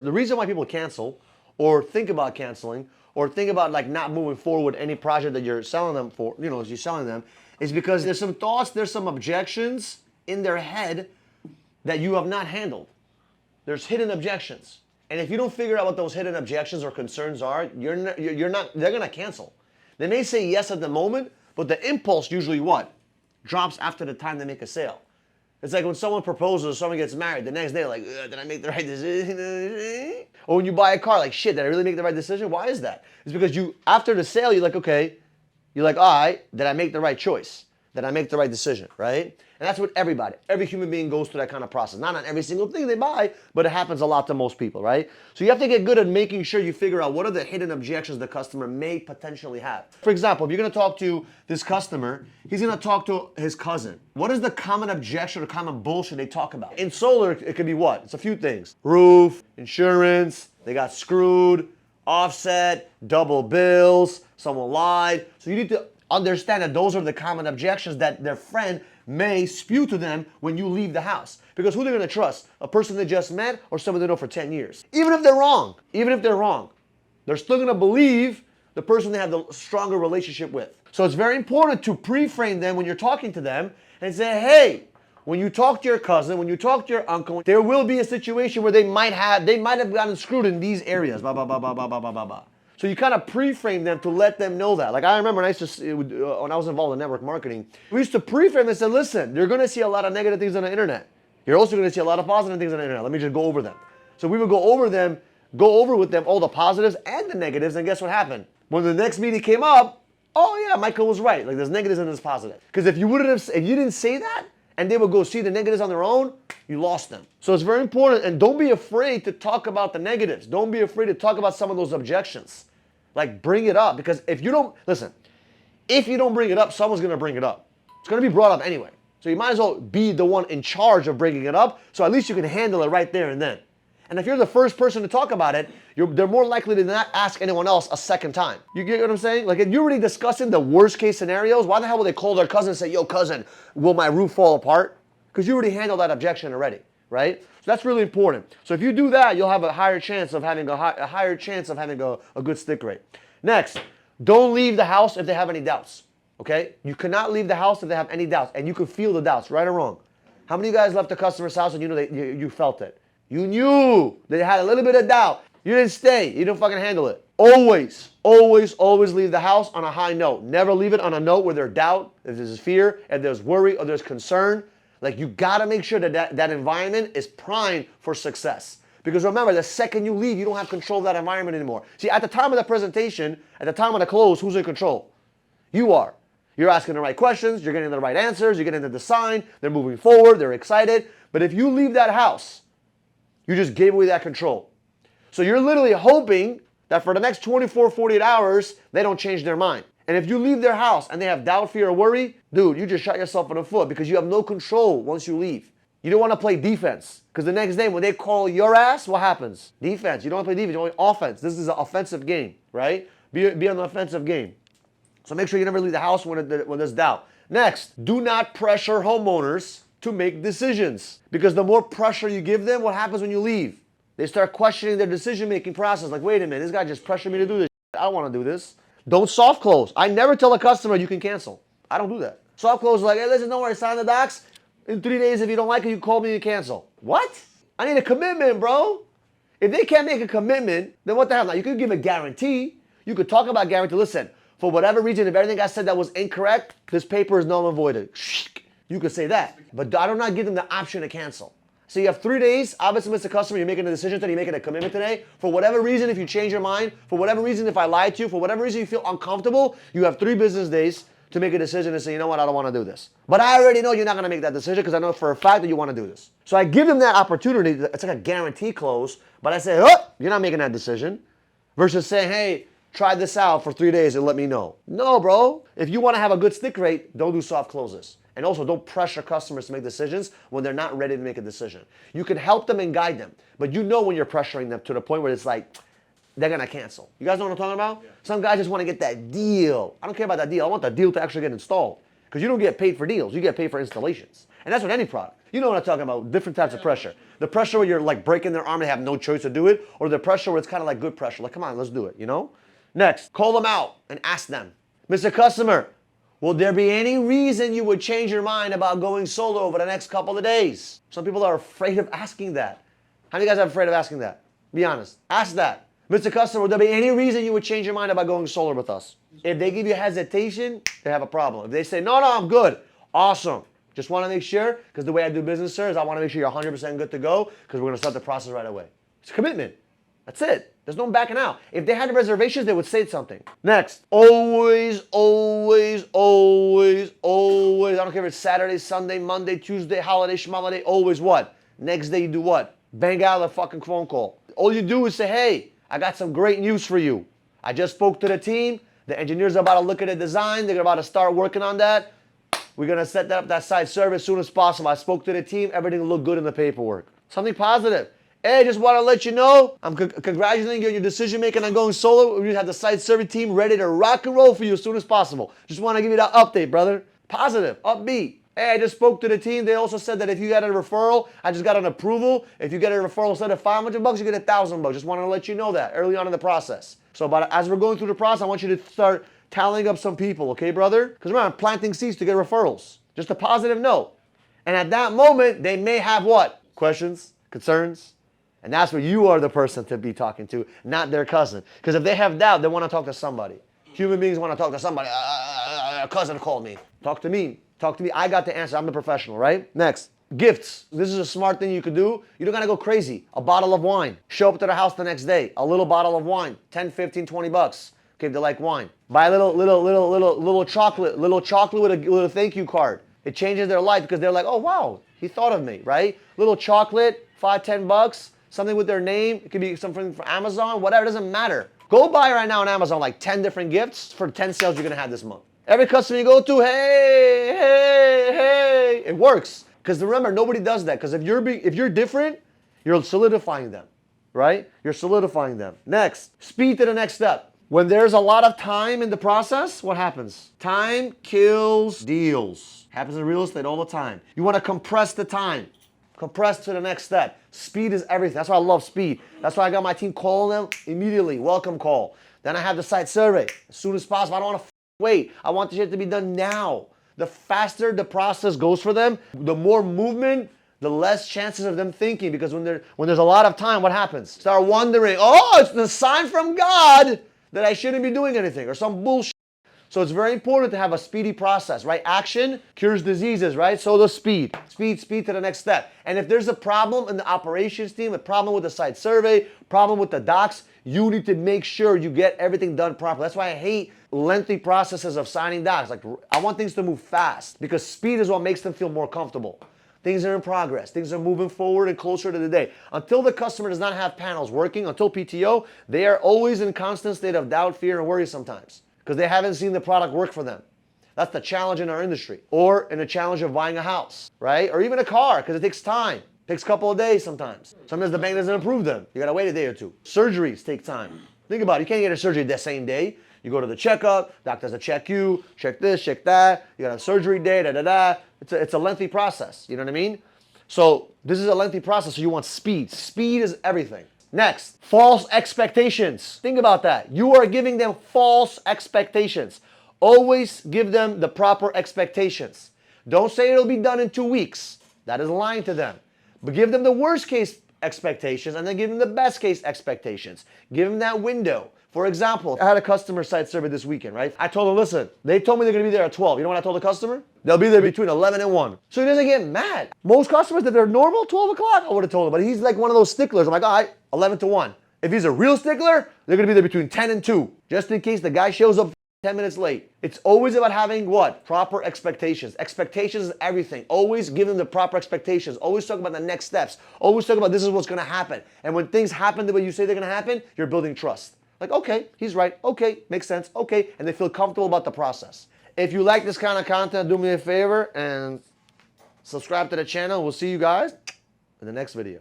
The reason why people cancel or think about canceling or think about like not moving forward with any project that you're selling them for, as you're selling them, is because there's some thoughts, there's some objections in their head that you have not handled. There's hidden objections. And if you don't figure out what those hidden objections or concerns are, they're gonna cancel. They may say yes at the moment, but the impulse usually what? Drops after the time they make a sale. It's like when someone proposes or someone gets married, the next day like, did I make the right decision? Or when you buy a car, like, shit, did I really make the right decision? Why is that? It's because after the sale, you're like, okay, you're like, all right, did I make the right choice? Did I make the right decision, right? And that's what every human being goes through that kind of process. Not on every single thing they buy, but it happens a lot to most people, right? So you have to get good at making sure you figure out what are the hidden objections the customer may potentially have. For example, if you're gonna talk to this customer, he's gonna talk to his cousin. What is the common objection or common bullshit they talk about? In solar, it could be what? It's a few things. Roof, insurance, they got screwed, offset, double bills, someone lied. So you need to understand that those are the common objections that their friend may spew to them when you leave the house. Because who they're gonna trust? A person they just met or someone they know for 10 years? Even if they're wrong, they're still gonna believe the person they have the stronger relationship with. So it's very important to pre-frame them when you're talking to them and say, hey, when you talk to your cousin, when you talk to your uncle, there will be a situation where they might have gotten screwed in these areas, blah, blah, blah, blah, blah, blah, blah, blah. So you kind of pre-frame them to let them know that. Like I remember when I was involved in network marketing, we used to pre-frame and say, listen, you're gonna see a lot of negative things on the internet. You're also gonna see a lot of positive things on the internet. Let me just go over them. So we would go over with them all the positives and the negatives, and guess what happened? When the next meeting came up, oh yeah, Michael was right. Like there's negatives and there's positives. Because if you didn't say that, and they would go see the negatives on their own, you lost them. So it's very important, and don't be afraid to talk about the negatives. Don't be afraid to talk about some of those objections. Like bring it up, because if you don't bring it up, someone's gonna bring it up. It's gonna be brought up anyway. So you might as well be the one in charge of bringing it up, so at least you can handle it right there and then. And if you're the first person to talk about it, they're more likely to not ask anyone else a second time. You get what I'm saying? Like if you're already discussing the worst case scenarios, why the hell would they call their cousin and say, yo cousin, will my roof fall apart? Because you already handled that objection already, right? So that's really important. So if you do that, you'll have a higher chance of having a good stick rate. Next, don't leave the house if they have any doubts, okay? You cannot leave the house if they have any doubts, and you can feel the doubts, right or wrong. How many of you guys left the customer's house and you know you felt it? You knew they had a little bit of doubt. You didn't stay. You didn't fucking handle it. Always, always, always leave the house on a high note. Never leave it on a note where there's doubt, if there's fear, if there's worry, or there's concern. Like you gotta make sure that environment is primed for success. Because remember, the second you leave, you don't have control of that environment anymore. See, at the time of the presentation, at the time of the close, who's in control? You are. You're asking the right questions, you're getting the right answers, you're getting the design, they're moving forward, they're excited. But if you leave that house, you just gave away that control. So you're literally hoping that for the next 24, 48 hours, they don't change their mind. And if you leave their house and they have doubt, fear, or worry, dude, you just shot yourself in the foot because you have no control once you leave. You don't want to play defense because the next day when they call your ass, what happens? Defense. You don't want to play defense, you want offense. This is an offensive game, right? Be on the offensive game. So make sure you never leave the house when there's doubt. Next, do not pressure homeowners to make decisions because the more pressure you give them, what happens when you leave? They start questioning their decision-making process. Like, wait a minute, this guy just pressured me to do this. I don't want to do this. Don't soft close. I never tell a customer you can cancel. I don't do that. Soft close is like, hey, listen, don't worry, sign the docs. In 3 days, if you don't like it, you call me and cancel. What? I need a commitment, bro. If they can't make a commitment, then what the hell? Now, you could give a guarantee. You could talk about guarantee. Listen, for whatever reason, if everything I said that was incorrect, this paper is null and voided. You could say that. But I do not give them the option to cancel. So you have 3 days, obviously, Mr. Customer, you're making a decision today, you're making a commitment today. For whatever reason, if you change your mind, for whatever reason, if I lied to you, for whatever reason you feel uncomfortable, you have 3 business days to make a decision and say, you know what, I don't want to do this. But I already know you're not going to make that decision because I know for a fact that you want to do this. So I give them that opportunity. It's like a guarantee close, but I say, oh, you're not making that decision. Versus saying, hey, try this out for 3 days and let me know. No, bro. If you want to have a good stick rate, don't do soft closes. And also, don't pressure customers to make decisions when they're not ready to make a decision. You can help them and guide them, but you know when you're pressuring them to the point where it's like, they're going to cancel. You guys know what I'm talking about? Yeah. Some guys just want to get that deal. I don't care about that deal. I want the deal to actually get installed because you don't get paid for deals. You get paid for installations. And that's with any product. You know what I'm talking about, different types of pressure. The pressure where you're like breaking their arm and they have no choice to do it, or the pressure where it's kind of like good pressure, like come on, let's do it, you know? Next, call them out and ask them, Mr. Customer, will there be any reason you would change your mind about going solo over the next couple of days? Some people are afraid of asking that. How many of you guys are afraid of asking that? Be honest. Ask that. Mr. Customer, would there be any reason you would change your mind about going solo with us? If they give you hesitation, they have a problem. If they say, no, I'm good, awesome. Just want to make sure, because the way I do business, sir, is I want to make sure you're 100% good to go, because we're going to start the process right away. It's a commitment. That's it. There's no backing out. If they had reservations, they would say something. Next, always, always, always, always, I don't care if it's Saturday, Sunday, Monday, Tuesday, holiday, schmoliday, always what? Next day you do what? Bang out a fucking phone call. All you do is say, hey, I got some great news for you. I just spoke to the team. The engineers are about to look at the design. They're about to start working on that. We're going to set up that site server as soon as possible. I spoke to the team. Everything looked good in the paperwork. Something positive. Hey, just want to let you know, I'm congratulating you on your decision making on going solo. We have the site server team ready to rock and roll for you as soon as possible. Just want to give you that update, brother. Positive, upbeat. Hey, I just spoke to the team. They also said that if you got a referral, I just got an approval. If you get a referral instead of $500, you get $1,000. Just wanted to let you know that early on in the process. So, but as we're going through the process, I want you to start tallying up some people, okay, brother? Because remember, I'm planting seeds to get referrals. Just a positive note. And at that moment, they may have what? Questions, concerns. And that's where you are the person to be talking to, not their cousin. Because if they have doubt, they want to talk to somebody. Human beings want to talk to somebody. A cousin called me. Talk to me. Talk to me. I got the answer. I'm the professional, right? Next, gifts. This is a smart thing you could do. You don't got to go crazy. A bottle of wine. Show up to the house the next day. A little bottle of wine. 10, 15, 20 bucks. Okay, if they like wine. Buy a little chocolate with a little thank you card. It changes their life because they're like, oh, wow, he thought of me, right? Little chocolate, 5, 10 bucks. Something with their name. It could be something from Amazon, whatever. It doesn't matter. Go buy right now on Amazon like 10 different gifts for 10 sales you're going to have this month. Every customer you go to, hey, it works. Because remember, nobody does that. Because if you're different, you're solidifying them, right? You're solidifying them. Next, speed to the next step. When there's a lot of time in the process, what happens? Time kills deals. Happens in real estate all the time. You want to compress the time. Compress to the next step. Speed is everything. That's why I love speed. That's why I got my team calling them immediately. Welcome call. Then I have the site survey as soon as possible. I don't want to wait. I want the shit to be done now. The faster the process goes for them, the more movement, the less chances of them thinking. Because when there's a lot of time, what happens? Start wondering, oh, it's the sign from God that I shouldn't be doing anything or some bullshit. So it's very important to have a speedy process, right? Action cures diseases, right? So does speed. Speed to the next step. And if there's a problem in the operations team, a problem with the site survey, problem with the docs, you need to make sure you get everything done properly. That's why I hate lengthy processes of signing docs. Like, I want things to move fast because speed is what makes them feel more comfortable. Things are in progress. Things are moving forward and closer to the day. Until the customer does not have panels working, until PTO, they are always in constant state of doubt, fear, and worry sometimes. Because they haven't seen the product work for them. That's the challenge in our industry. Or in a challenge of buying a house, right? Or even a car, because it takes time. It takes a couple of days sometimes. Sometimes the bank doesn't approve them. You gotta wait a day or two. Surgeries take time. Think about it. You can't get a surgery the same day. You go to the checkup, doctors will check you, check this, check that. You got a surgery day, da-da-da. It's a lengthy process, you know what I mean? So this is a lengthy process, so you want speed. Speed is everything. Next, false expectations. Think about that. You are giving them false expectations. Always give them the proper expectations. Don't say it'll be done in 2 weeks. That is lying to them. But give them the worst case expectations and then give them the best case expectations. Give them that window. For example, I had a customer site survey this weekend, right? I told them, listen, they told me they're gonna be there at 12. You know what I told the customer? They'll be there between 11 and 1. So he doesn't get mad. Most customers, if they're normal, 12 o'clock, I would have told him. But he's like one of those sticklers. I'm like, all right, 11 to 1. If he's a real stickler, they're gonna be there between 10 and 2. Just in case the guy shows up 10 minutes late. It's always about having what? Proper expectations. Expectations is everything. Always give them the proper expectations. Always talk about the next steps. Always talk about this is what's gonna happen. And when things happen the way you say they're gonna happen, you're building trust. Like, okay, he's right. Okay, makes sense. Okay, and they feel comfortable about the process. If you like this kind of content, do me a favor and subscribe to the channel. We'll see you guys in the next video.